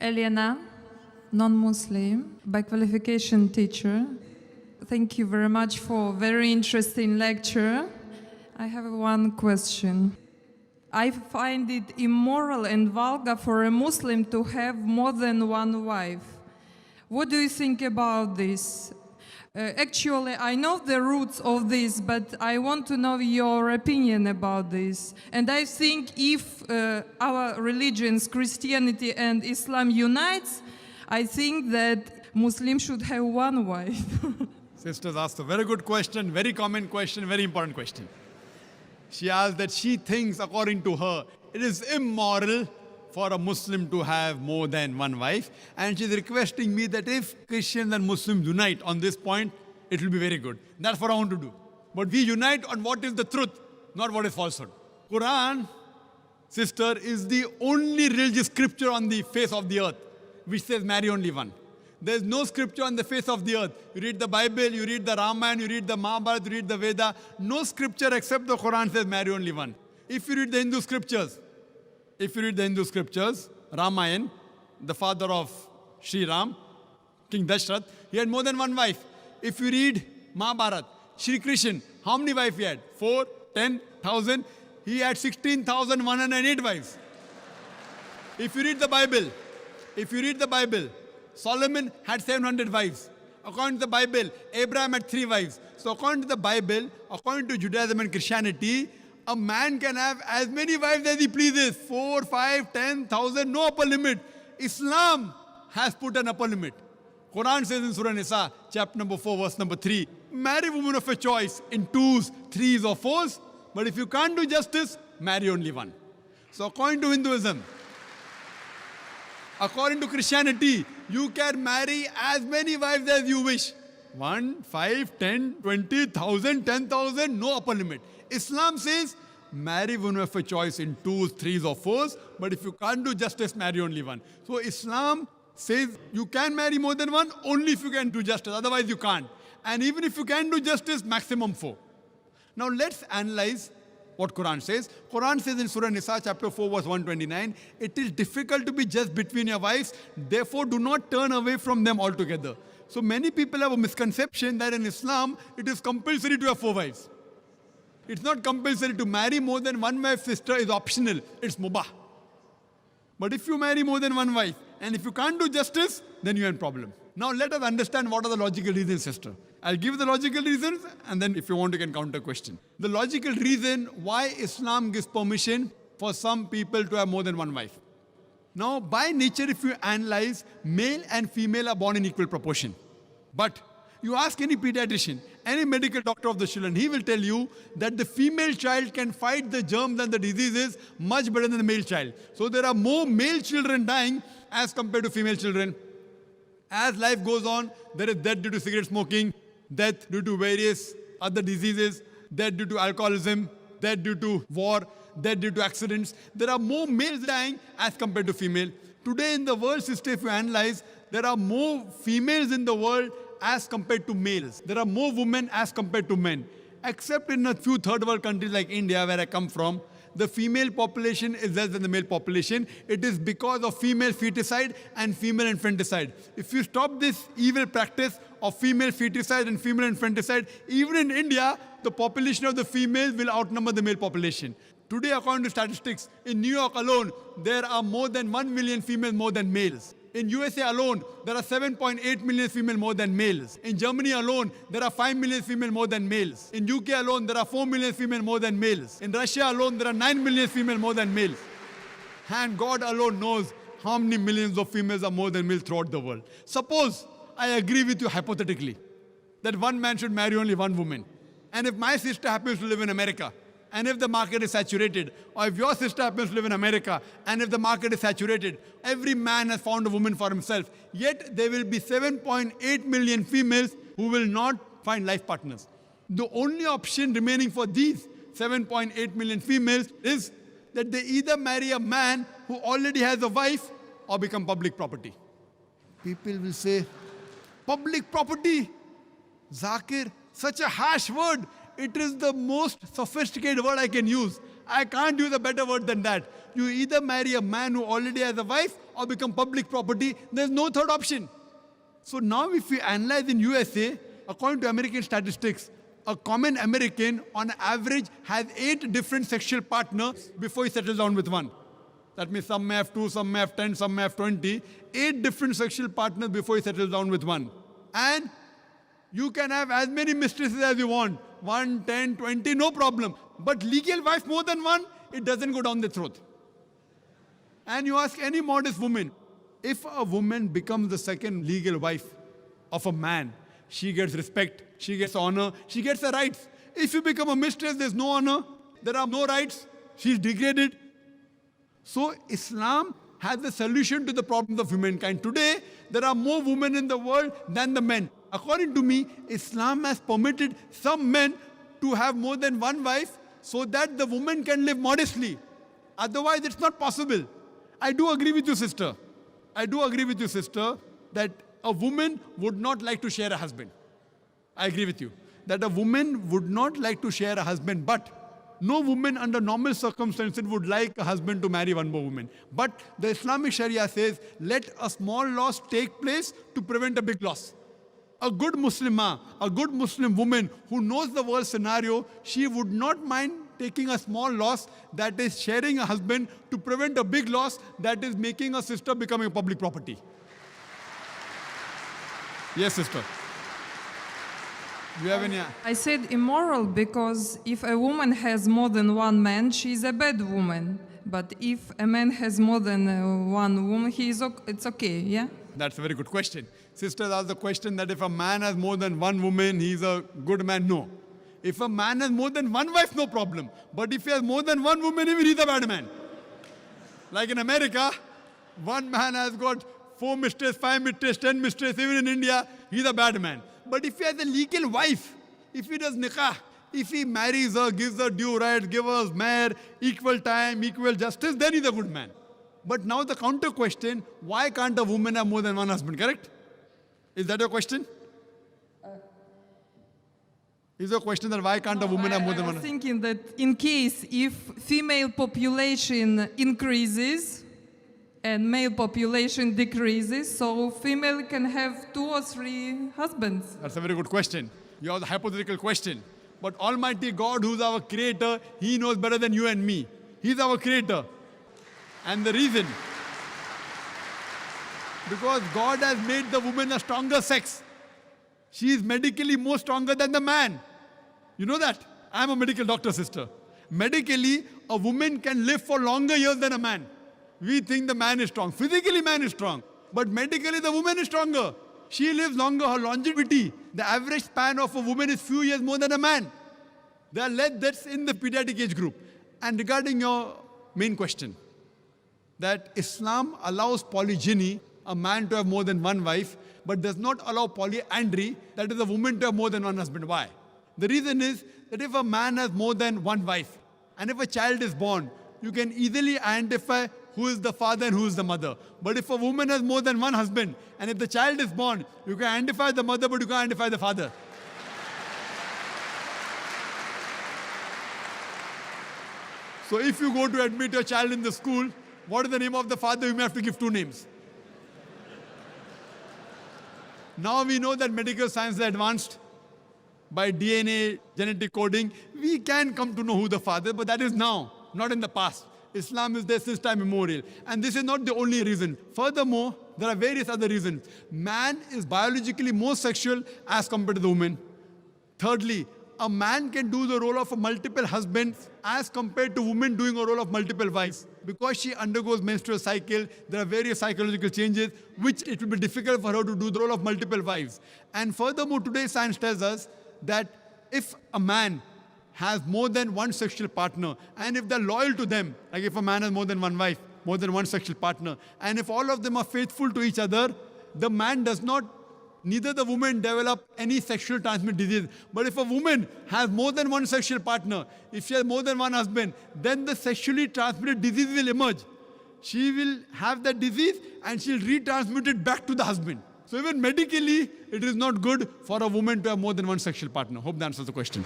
Elena, non-Muslim, by qualification teacher. Thank you very much for very interesting lecture. I have one question. I find it immoral and vulgar for a Muslim to have more than one wife. What do you think about this? Actually, I know the roots of this, but I want to know your opinion about this. And I think if our religions, Christianity and Islam unites, I think that Muslims should have one wife. Sisters asked a very good question, very common question, very important question. She asked that she thinks, according to her, it is immoral for a Muslim to have more than one wife. And she's requesting me that if Christians and Muslims unite on this point, it will be very good. That's what I want to do. But we unite on what is the truth, not what is falsehood. Quran, sister, is the only religious scripture on the face of the earth which says marry only one. There is no scripture on the face of the earth. You read the Bible, you read the Ramayana, you read the Mahabharata, you read the Veda. No scripture except the Quran says marry only one. If you read the Hindu scriptures, Ramayana, the father of Sri Ram, King Dashrath, he had more than one wife. If you read Mahabharata, Sri Krishna, how many wives he had? 4, 10,000. He had 16,108 wives. If you read the Bible, Solomon had 700 wives. According to the Bible, Abraham had 3 wives. So according to the Bible, according to Judaism and Christianity, a man can have as many wives as he pleases. 4, 5, 10,000, no upper limit. Islam has put an upper limit. Quran says in Surah Nisa, chapter number 4, verse number 3, marry women of your choice in 2s, 3s or 4s. But if you can't do justice, marry only one. So according to Hinduism, according to Christianity, you can marry as many wives as you wish. 1, 5, 10, 20,000, 10,000, no upper limit. Islam says, marry women of your choice in 2s, 3s or 4s, but if you can't do justice, marry only one. So Islam says you can marry more than one only if you can do justice, otherwise you can't. And even if you can do justice, maximum 4. Now let's analyze what Quran says. Quran says in Surah Nisa, chapter 4, verse 129, it is difficult to be just between your wives, therefore do not turn away from them altogether. So many people have a misconception that in Islam, it is compulsory to have 4 wives. It's not compulsory to marry more than one wife, sister, is optional. It's mubah. But if you marry more than one wife, and if you can't do justice, then you have a problem. Now let us understand what are the logical reasons, sister. I'll give the logical reasons, and then if you want, you can counter question. The logical reason why Islam gives permission for some people to have more than one wife. Now, by nature, if you analyze, male and female are born in equal proportion. But you ask any pediatrician, any medical doctor of the children, he will tell you that the female child can fight the germs and the diseases much better than the male child. So there are more male children dying as compared to female children. As life goes on, there is death due to cigarette smoking, death due to various other diseases, death due to alcoholism, death due to war, death due to accidents. There are more males dying as compared to female. Today in the world system, if you analyze, there are more females in the world as compared to males. There are more women as compared to men. Except in a few third world countries like India, where I come from, the female population is less than the male population. It is because of female feticide and female infanticide. If you stop this evil practice of female feticide and female infanticide, even in India, the population of the females will outnumber the male population. Today, according to statistics, in New York alone, there are more than 1 million females more than males. In USA alone, there are 7.8 million females more than males. In Germany alone, there are 5 million females more than males. In UK alone, there are 4 million females more than males. In Russia alone, there are 9 million females more than males. And God alone knows how many millions of females are more than males throughout the world. Suppose I agree with you hypothetically that one man should marry only one woman. And if my sister happens to live in America, and if the market is saturated, or if your sister happens to live in America, and if the market is saturated, every man has found a woman for himself. Yet there will be 7.8 million females who will not find life partners. The only option remaining for these 7.8 million females is that they either marry a man who already has a wife or become public property. People will say, public property? Zakir, such a harsh word. It is the most sophisticated word I can use. I can't use a better word than that. You either marry a man who already has a wife or become public property. There's no third option. So now if we analyze in USA, according to American statistics, a common American on average has 8 different sexual partners before he settles down with one. That means some may have 2, some may have 10, some may have 20. 8 different sexual partners before he settles down with one. And you can have as many mistresses as you want. 1, 10, 20, no problem. But legal wife more than one, it doesn't go down the throat. And you ask any modest woman, if a woman becomes the second legal wife of a man, she gets respect, she gets honor, she gets the rights. If you become a mistress, there's no honor, there are no rights, she's degraded. So Islam has the solution to the problems of humankind. Today, there are more women in the world than the men. According to me, Islam has permitted some men to have more than one wife so that the woman can live modestly. Otherwise, it's not possible. I do agree with you, sister. I do agree with you, sister, that a woman would not like to share a husband. I agree with you. That a woman would not like to share a husband, but no woman under normal circumstances would like a husband to marry one more woman. But the Islamic Sharia says, let a small loss take place to prevent a big loss. A good Muslimah, a good Muslim woman who knows the world scenario, she would not mind taking a small loss, that is sharing a husband, to prevent a big loss, that is making a sister becoming a public property. Yes, sister. Do you have any? I said immoral because if a woman has more than one man, she is a bad woman. But if a man has more than one woman, it's okay, yeah? That's a very good question. Sisters asked the question that if a man has more than one woman, he's a good man. No. If a man has more than one wife, no problem. But if he has more than one woman, even he's a bad man. Like in America, one man has got 4 mistresses, 5 mistresses, 10 mistresses. Even in India, he's a bad man. But if he has a legal wife, if he does nikah, if he marries her, gives her due rights, gives her mahr, equal time, equal justice, then he's a good man. But now the counter question, why can't a woman have more than one husband, correct? Is that your question? Is your question that why can't a woman have more than one? I was thinking that in case if female population increases and male population decreases, so female can have 2 or 3 husbands. That's a very good question. You have the hypothetical question. But Almighty God, who's our creator, He knows better than you and me. He's our creator. And the reason, because God has made the woman a stronger sex. She is medically more stronger than the man. You know that? I'm a medical doctor, sister. Medically, a woman can live for longer years than a man. We think the man is strong. Physically, man is strong. But medically, the woman is stronger. She lives longer. Her longevity, the average span of a woman is few years more than a man. There are less deaths in the pediatric age group. And regarding your main question, that Islam allows polygyny, a man to have more than one wife, but does not allow polyandry, that is a woman to have more than one husband. Why? The reason is that if a man has more than one wife, and if a child is born, you can easily identify who is the father and who is the mother. But if a woman has more than one husband, and if the child is born, you can identify the mother, but you can't identify the father. So if you go to admit your child in the school, what is the name of the father? You may have to give 2 names. Now we know that medical science is advanced. By DNA, genetic coding, we can come to know who the father is, but that is now, not in the past. Islam is there since time immemorial. And this is not the only reason. Furthermore, there are various other reasons. Man is biologically more sexual as compared to the woman. Thirdly, a man can do the role of a multiple husband as compared to women doing a role of multiple wives. Because she undergoes menstrual cycle, there are various psychological changes which it will be difficult for her to do the role of multiple wives. And furthermore, today's science tells us that if a man has more than one sexual partner, and if they're loyal to them, like if a man has more than one wife, more than one sexual partner, and if all of them are faithful to each other, the man does not, neither the woman develop any sexual transmitted disease. But if a woman has more than one sexual partner, if she has more than one husband, then the sexually transmitted disease will emerge. She will have that disease and she'll retransmit it back to the husband. So even medically, it is not good for a woman to have more than one sexual partner. Hope that answers the question.